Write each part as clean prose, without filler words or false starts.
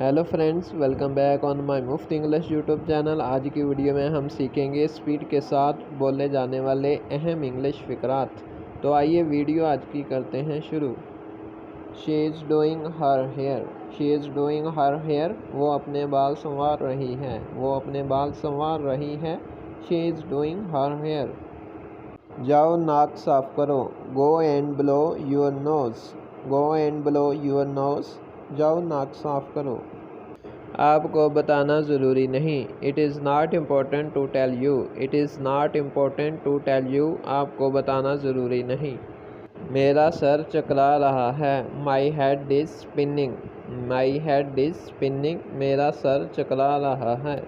Hello friends, welcome back on my मुफ्त English YouTube channel. आज की वीडियो में हम सीखेंगे स्पीड के साथ बोले जाने वाले अहम इंग्लिश फ़िक़रात। तो आइए वीडियो आज की करते हैं शुरू। She is doing her hair. She is doing her hair. वो अपने बाल संवार रही है। वो अपने बाल संवार रही है। She is doing her hair. जाओ नाक साफ करो। Go and blow your nose. Go and blow your nose. जाओ नाक साफ करो। आपको बताना ज़रूरी नहीं। It is not important to tell you. It is not important to tell you. आपको बताना ज़रूरी नहीं। मेरा सर चकरा रहा है। My head is spinning. My head is spinning. मेरा सर चकरा रहा है।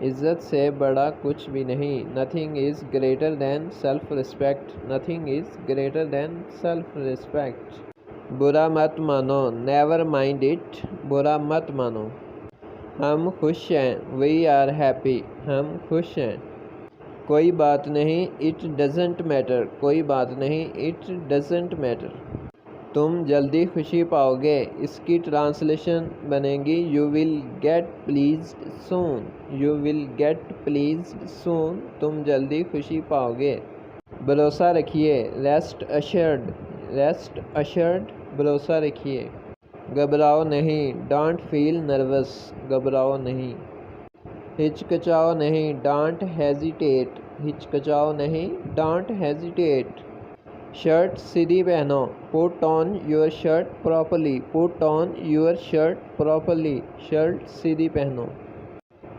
इज़्ज़त से बड़ा कुछ भी नहीं। Nothing is greater than self respect. Nothing is greater than self respect. बुरा मत मानो। Never mind it. बुरा मत मानो। हम खुश हैं। We are happy. हम खुश हैं। कोई बात नहीं। It doesn't matter. कोई बात नहीं। It doesn't matter. तुम जल्दी खुशी पाओगे। इसकी ट्रांसलेशन बनेगी you will get pleased soon. You will get pleased soon. तुम जल्दी खुशी पाओगे। भरोसा रखिए। Rest assured. Rest assured. भरोसा रखिए। घबराओ नहीं। Don't feel nervous. घबराओ नहीं। हिचकिचाओ नहीं। Don't hesitate. हिचकिचाओ नहीं। Don't hesitate. शर्ट सीधी पहनो। Put on your shirt properly. Put on your shirt properly. Shirt सीधी पहनो।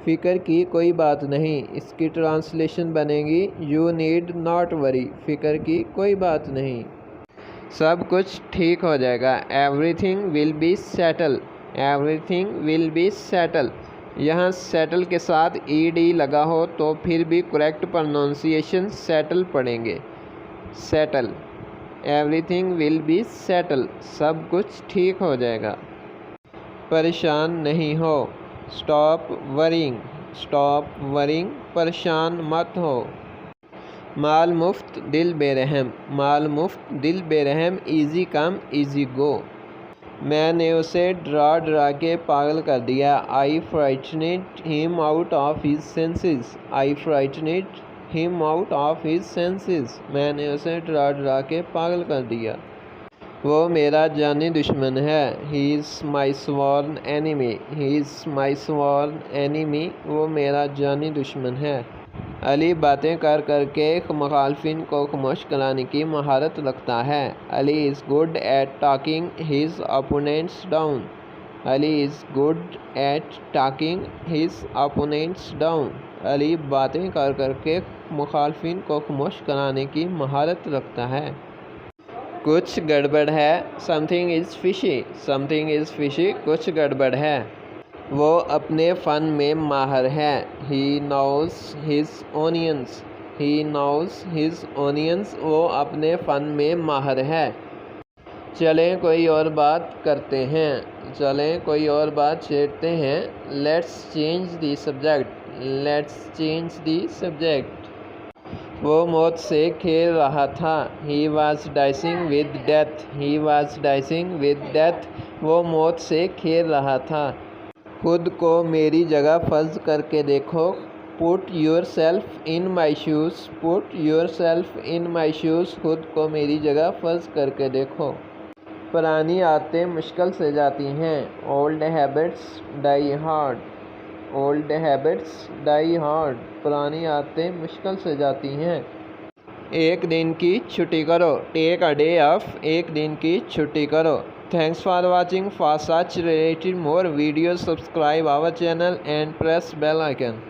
फ़िक्र की कोई बात नहीं। इसकी ट्रांसलेशन बनेगी यू नीड नॉट वरी। फ़िक्र की कोई बात नहीं। सब कुछ ठीक हो जाएगा। Everything will be settle. Everything will be settle. यहाँ सेटल के साथ ed लगा हो तो फिर भी करेक्ट प्रोनाउंसिएशन सेटल पढ़ेंगे। Settle. Everything will be settle. सब कुछ ठीक हो जाएगा। परेशान नहीं हो। Stop worrying. Stop worrying. परेशान मत हो। माल मुफ्त दिल बेरहम। माल मुफ्त दिल बेरहम। Easy come easy go. मैंने उसे डरा डरा के पागल कर दिया। I frightened him out of his senses. I frightened him out of his senses. मैंने उसे डरा डरा के पागल कर दिया। वो मेरा जानी दुश्मन है। He is my sworn enemy. He is my sworn enemy. वो मेरा जानी दुश्मन है। अली बातें कर कर के मुखालफिन को खामोश कराने की महारत रखता है। Ali is good at talking his opponents down. Ali is good at talking his opponents down. Ali बातें कर कर के मुखालफिन को खामोश कराने की महारत रखता है। कुछ गड़बड़ है। Something is fishy. Something is fishy. कुछ गड़बड़ है। वो अपने फ़न में माहिर है। He knows his onions. He knows his onions. वो अपने फ़न में माहिर है। चलें कोई और बात करते हैं। चलें कोई और बात छेड़ते हैं। Let's change the subject. Let's change the subject. वो मौत से खेल रहा था। He was dicing with death. He was dicing with death. वो मौत से खेल रहा था। खुद को मेरी जगह फ़र्ज करके देखो। Put your self in my shoes. Put your self in my shoes. खुद को मेरी जगह फ़र्ज करके देखो। पुरानी आदतें मुश्किल से जाती हैं। Old habits die hard. Old habits die hard. पुरानी आदतें मुश्किल से जाती हैं। एक दिन की छुट्टी करो। Take a day off. एक दिन की छुट्टी करो। Thanks for watching. For such related more videos, subscribe our channel and press bell icon.